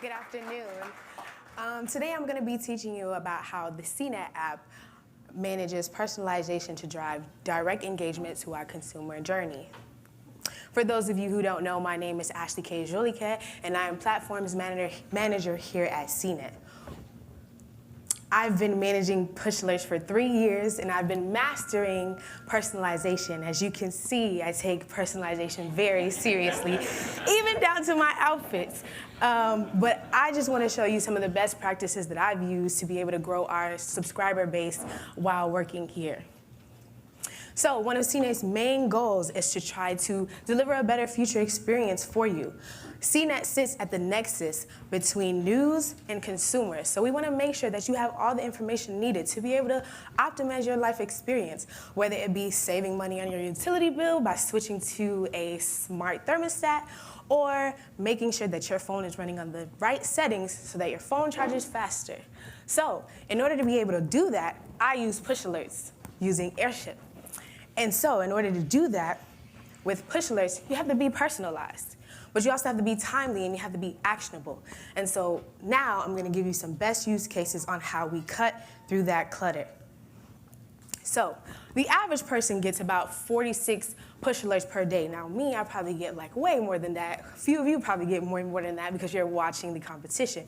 Good afternoon. Today I'm going to be teaching you about how the CNET app manages personalization to drive direct engagement to our consumer journey. For those of you who don't know, my name is Ashley K. Joliquet, and I am Platforms Manager here at CNET. I've been managing push alerts for 3 years, and I've been mastering personalization. As you can see, I take personalization very seriously, even down to my outfits. But I just want to show you some of the best practices that I've used to be able to grow our subscriber base while working here. So one of CNET's main goals is to try to deliver a better future experience for you. CNET sits at the nexus between news and consumers. So we want to make sure that you have all the information needed to be able to optimize your life experience, whether it be saving money on your utility bill by switching to a smart thermostat, or making sure that your phone is running on the right settings so that your phone charges faster. So in order to be able to do that, I use push alerts using Airship. And so in order to do that, with push alerts, you have to be personalized, but you also have to be timely and you have to be actionable. And so now I'm gonna give you some best use cases on how we cut through that clutter. So the average person gets about 46 push alerts per day. Now me, I probably get like way more than that. A few of you probably get more than that because you're watching the competition.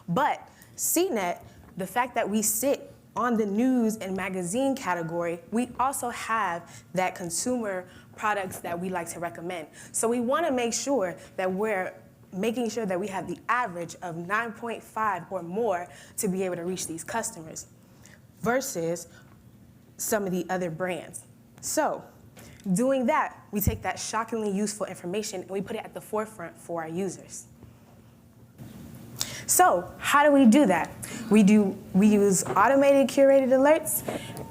But CNET, the fact that we sit on the news and magazine category, we also have that consumer products that we like to recommend. So we want to make sure that we're making sure that we have the average of 9.5 or more to be able to reach these customers versus some of the other brands. So doing that, we take that shockingly useful information and we put it at the forefront for our users. So how do we do that? We use automated curated alerts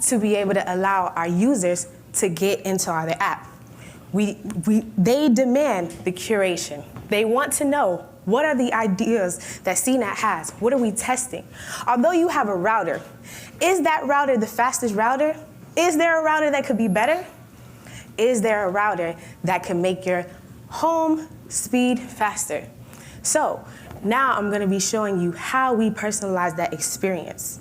to be able to allow our users to get into our app. They demand the curation. They want to know, what are the ideas that CNET has? What are we testing? Although you have a router, is that router the fastest router? Is there a router that could be better? Is there a router that can make your home speed faster? So now I'm going to be showing you how we personalize that experience.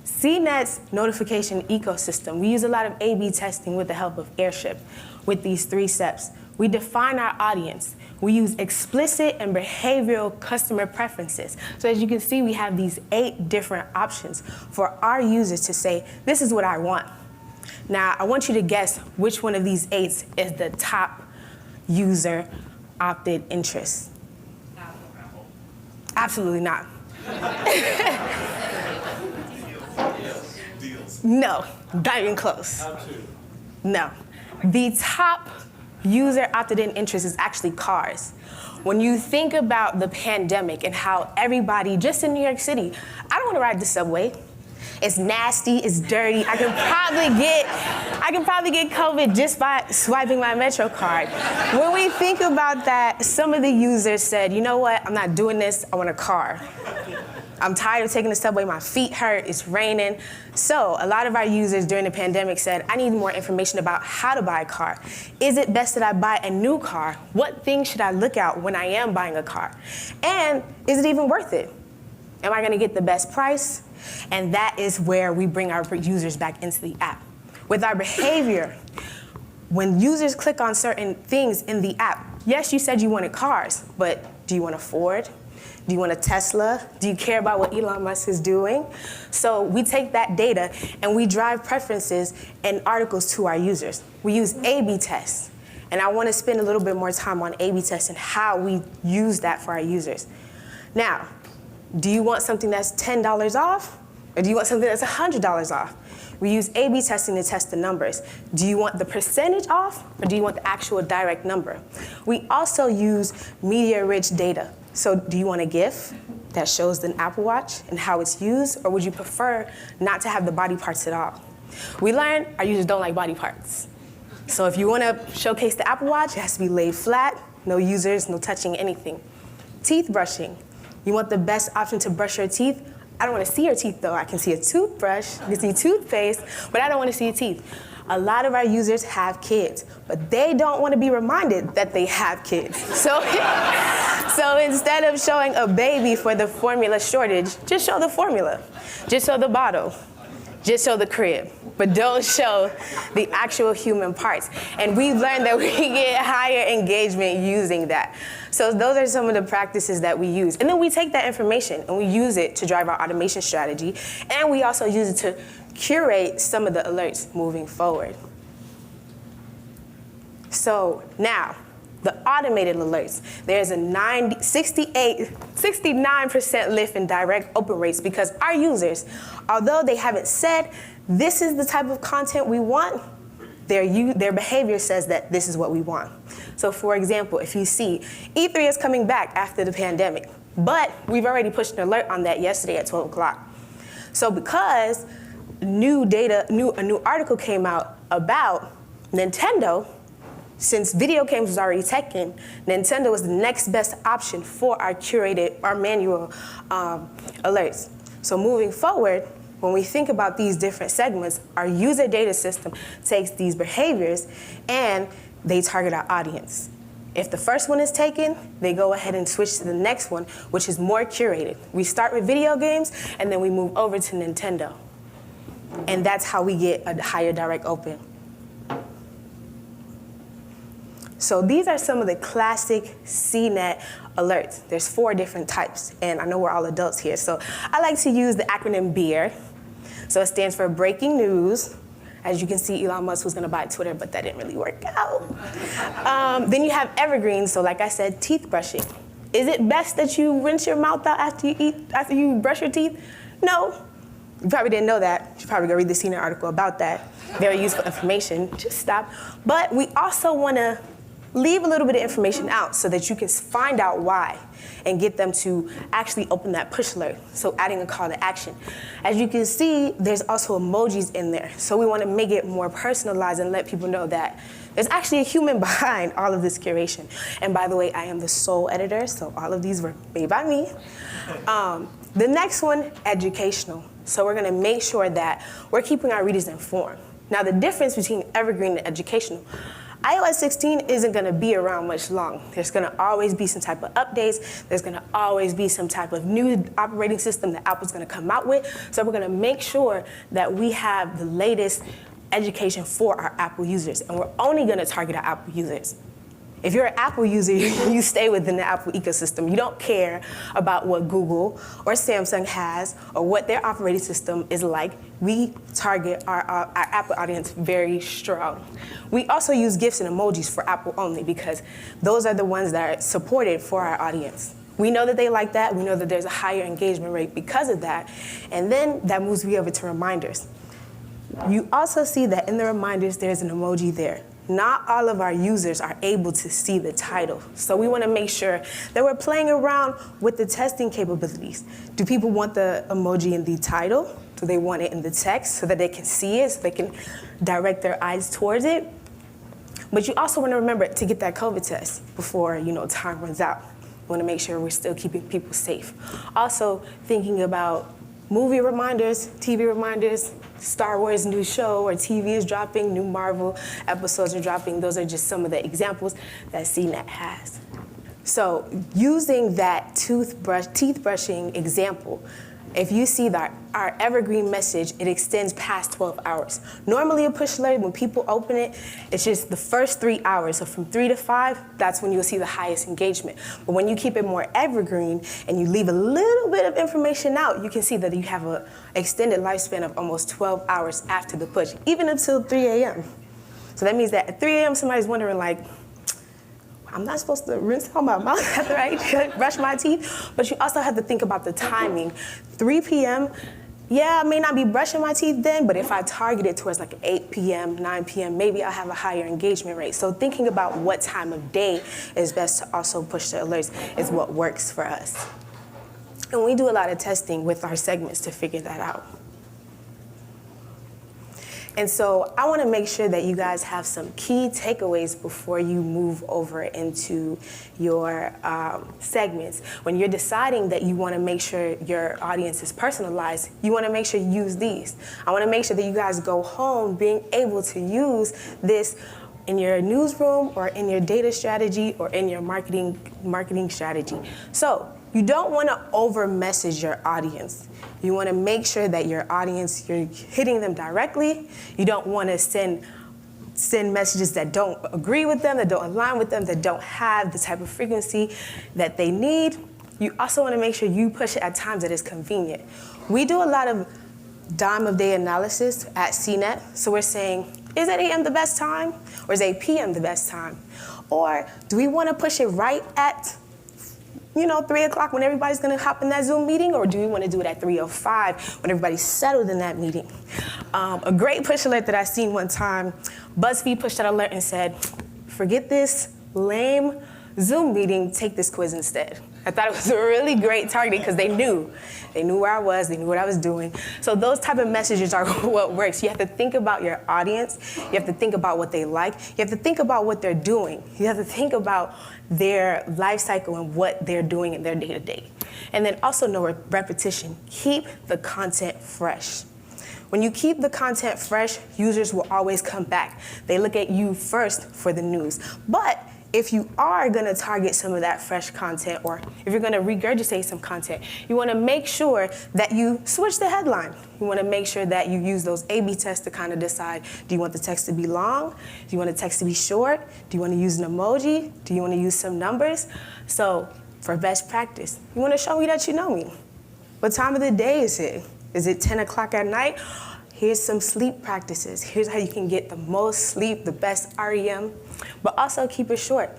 CNET's notification ecosystem, we use a lot of A/B testing with the help of Airship with these 3 steps. We define our audience. We use explicit and behavioral customer preferences. So as you can see, we have these 8 different options for our users to say, this is what I want. Now, I want you to guess which one of these 8 is the top user opted interest. Apple. Absolutely not. Deals. No, not even close. No. The top user opted in interest is actually cars. When you think about the pandemic and how everybody, just in New York City, I don't want to ride the subway. It's nasty, it's dirty. I can probably get COVID just by swiping my Metro card. When we think about that, some of the users said, you know what, I'm not doing this, I want a car. I'm tired of taking the subway, my feet hurt, it's raining. So a lot of our users during the pandemic said, I need more information about how to buy a car. Is it best that I buy a new car? What things should I look out when I am buying a car? And is it even worth it? Am I gonna get the best price? And that is where we bring our users back into the app. With our behavior, when users click on certain things in the app, yes, you said you wanted cars, but do you want a Ford? Do you want a Tesla? Do you care about what Elon Musk is doing? So we take that data and we drive preferences and articles to our users. We use A/B tests. And I want to spend a little bit more time on A/B tests and how we use that for our users. Now, do you want something that's $10 off? Or do you want something that's $100 off? We use A/B testing to test the numbers. Do you want the percentage off, or do you want the actual direct number? We also use media-rich data. So do you want a GIF that shows the Apple Watch and how it's used, or would you prefer not to have the body parts at all? We learned our users don't like body parts. So if you want to showcase the Apple Watch, it has to be laid flat, no users, no touching anything. Teeth brushing. You want the best option to brush your teeth? I don't want to see your teeth though. I can see a toothbrush, I can see toothpaste, but I don't want to see your teeth. A lot of our users have kids, but they don't want to be reminded that they have kids. So instead of showing a baby for the formula shortage, just show the formula. Just show the bottle. Just show the crib, but don't show the actual human parts. And we've learned that we get higher engagement using that. So those are some of the practices that we use. And then we take that information and we use it to drive our automation strategy. And we also use it to curate some of the alerts moving forward. So now, the automated alerts, there's a 69% lift in direct open rates because our users, although they haven't said this is the type of content we want, their behavior says that this is what we want. So for example, if you see E3 is coming back after the pandemic, but we've already pushed an alert on that yesterday at 12 o'clock. So because a new article came out about Nintendo, since video games was already taken, Nintendo was the next best option for our manual alerts. So moving forward, when we think about these different segments, our user data system takes these behaviors and they target our audience. If the first one is taken, they go ahead and switch to the next one, which is more curated. We start with video games and then we move over to Nintendo. And that's how we get a higher direct open. So these are some of the classic CNET alerts. There's 4 different types, and I know we're all adults here, so I like to use the acronym BEAR. So it stands for breaking news. As you can see, Elon Musk was gonna buy Twitter, but that didn't really work out. Then you have evergreen, so like I said, teeth brushing. Is it best that you rinse your mouth out after you brush your teeth? No. You probably didn't know that. You should probably go read the CNET article about that. Very useful information, just stop. But we also wanna leave a little bit of information out so that you can find out why and get them to actually open that push alert. So adding a call to action. As you can see, there's also emojis in there. So we want to make it more personalized and let people know that there's actually a human behind all of this curation. And by the way, I am the sole editor, so all of these were made by me. The next one, educational. So we're going to make sure that we're keeping our readers informed. Now the difference between evergreen and educational, iOS 16 isn't going to be around much long. There's going to always be some type of updates. There's going to always be some type of new operating system that Apple's going to come out with. So we're going to make sure that we have the latest education for our Apple users. And we're only going to target our Apple users. If you're an Apple user, you stay within the Apple ecosystem. You don't care about what Google or Samsung has or what their operating system is like. We target our Apple audience very strong. We also use GIFs and emojis for Apple only because those are the ones that are supported for our audience. We know that they like that. We know that there's a higher engagement rate because of that. And then that moves me over to reminders. You also see that in the reminders, there's an emoji there. Not all of our users are able to see the title. So we want to make sure that we're playing around with the testing capabilities. Do people want the emoji in the title? Do they want it in the text so that they can see it, so they can direct their eyes towards it? But you also want to remember to get that COVID test before time runs out. We want to make sure we're still keeping people safe. Also thinking about movie reminders, TV reminders, Star Wars new show or TV is dropping, new Marvel episodes are dropping. Those are just some of the examples that CNET has. So using that teeth brushing example, if you see that our evergreen message, it extends past 12 hours. Normally a push alert, when people open it, it's just the first 3 hours. So from 3 to 5, that's when you'll see the highest engagement. But when you keep it more evergreen and you leave a little bit of information out, you can see that you have an extended lifespan of almost 12 hours after the push, even until 3 a.m. So that means that at 3 a.m. somebody's wondering like, I'm not supposed to rinse out my mouth after I brush my teeth, but you also have to think about the timing. 3 p.m., yeah, I may not be brushing my teeth then, but if I target it towards like 8 p.m., 9 p.m., maybe I'll have a higher engagement rate. So thinking about what time of day is best to also push the alerts is what works for us. And we do a lot of testing with our segments to figure that out. And so I want to make sure that you guys have some key takeaways before you move over into your segments. When you're deciding that you want to make sure your audience is personalized, you want to make sure you use these. I want to make sure that you guys go home being able to use this in your newsroom or in your data strategy or in your marketing strategy. So you don't want to over message your audience. You want to make sure that your audience, you're hitting them directly. You don't want to send messages that don't agree with them, that don't align with them, that don't have the type of frequency that they need. You also want to make sure you push it at times that is convenient. We do a lot of dime of day analysis at CNET. So we're saying, is 8 a.m. the best time? Or is 8 p.m. the best time? Or do we want to push it right at 3 o'clock when everybody's going to hop in that Zoom meeting? Or do we want to do it at 3:05 when everybody's settled in that meeting? A great push alert that I seen one time, BuzzFeed pushed that alert and said, forget this lame Zoom meeting, take this quiz instead. I thought it was a really great targeting because they knew where I was, they knew what I was doing. So those type of messages are what works. You have to think about your audience. You have to think about what they like. You have to think about what they're doing. You have to think about their life cycle and what they're doing in their day-to-day. And then also know repetition. Keep the content fresh. When you keep the content fresh, users will always come back. They look at you first for the news. But if you are going to target some of that fresh content, or if you're going to regurgitate some content, you want to make sure that you switch the headline. You want to make sure that you use those A/B tests to kind of decide, do you want the text to be long? Do you want the text to be short? Do you want to use an emoji? Do you want to use some numbers? So for best practice, you want to show me that you know me. What time of the day is it? Is it 10 o'clock at night? Here's some sleep practices. Here's how you can get the most sleep, the best REM, but also keep it short.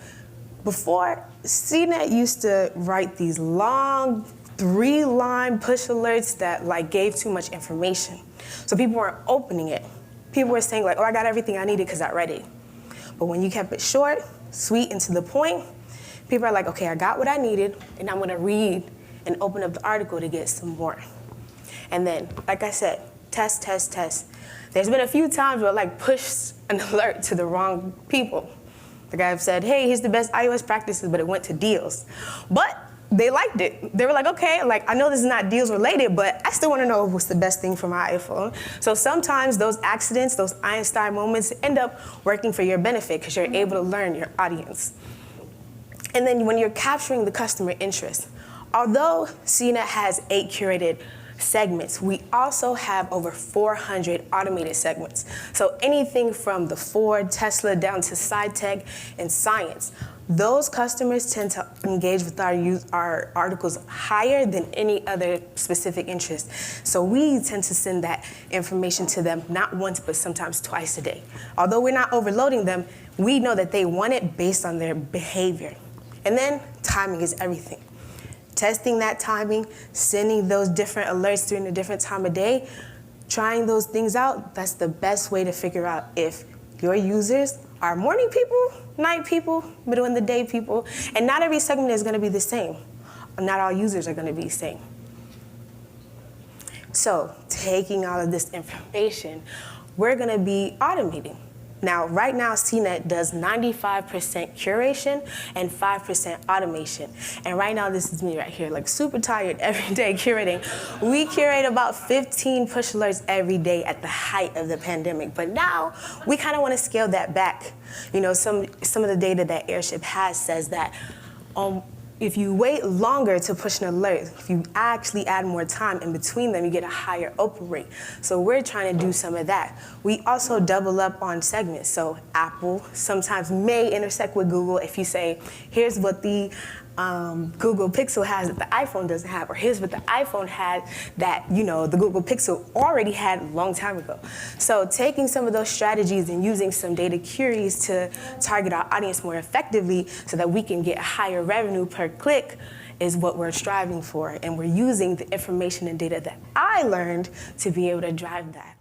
Before, CNET used to write these long 3-line push alerts that gave too much information. So people weren't opening it. People were saying I got everything I needed because I read it. But when you kept it short, sweet, and to the point, people are like, okay, I got what I needed, and I'm gonna read and open up the article to get some more. And then, like I said, test, test, test. There's been a few times where push an alert to the wrong people. I've said, hey, here's the best iOS practices, but it went to deals. But they liked it. They were like, okay, I know this is not deals related, but I still want to know what's the best thing for my iPhone. So sometimes those accidents, those Einstein moments end up working for your benefit because you're able to learn your audience. And then when you're capturing the customer interest, although CNET has 8 curated segments, we also have over 400 automated segments. So anything from the Ford, Tesla, down to sci-tech and science. Those customers tend to engage with our articles higher than any other specific interest. So we tend to send that information to them not once, but sometimes twice a day. Although we're not overloading them, we know that they want it based on their behavior. And then timing is everything. Testing that timing, sending those different alerts during a different time of day, trying those things out, that's the best way to figure out if your users are morning people, night people, middle in the day people, and not every segment is gonna be the same. Not all users are gonna be the same. So taking all of this information, we're gonna be automating. Now, right now, CNET does 95% curation and 5% automation. And right now, this is me right here, super tired every day curating. We curate about 15 push alerts every day at the height of the pandemic. But now, we kind of want to scale that back. Some of the data that Airship has says that if you wait longer to push an alert, if you actually add more time in between them, you get a higher open rate. So we're trying to do some of that. We also double up on segments. So Apple sometimes may intersect with Google if you say, here's what the Google Pixel has that the iPhone doesn't have, or here's what the iPhone had that the Google Pixel already had a long time ago. So taking some of those strategies and using some data queries to target our audience more effectively so that we can get higher revenue per click is what we're striving for. And we're using the information and data that I learned to be able to drive that.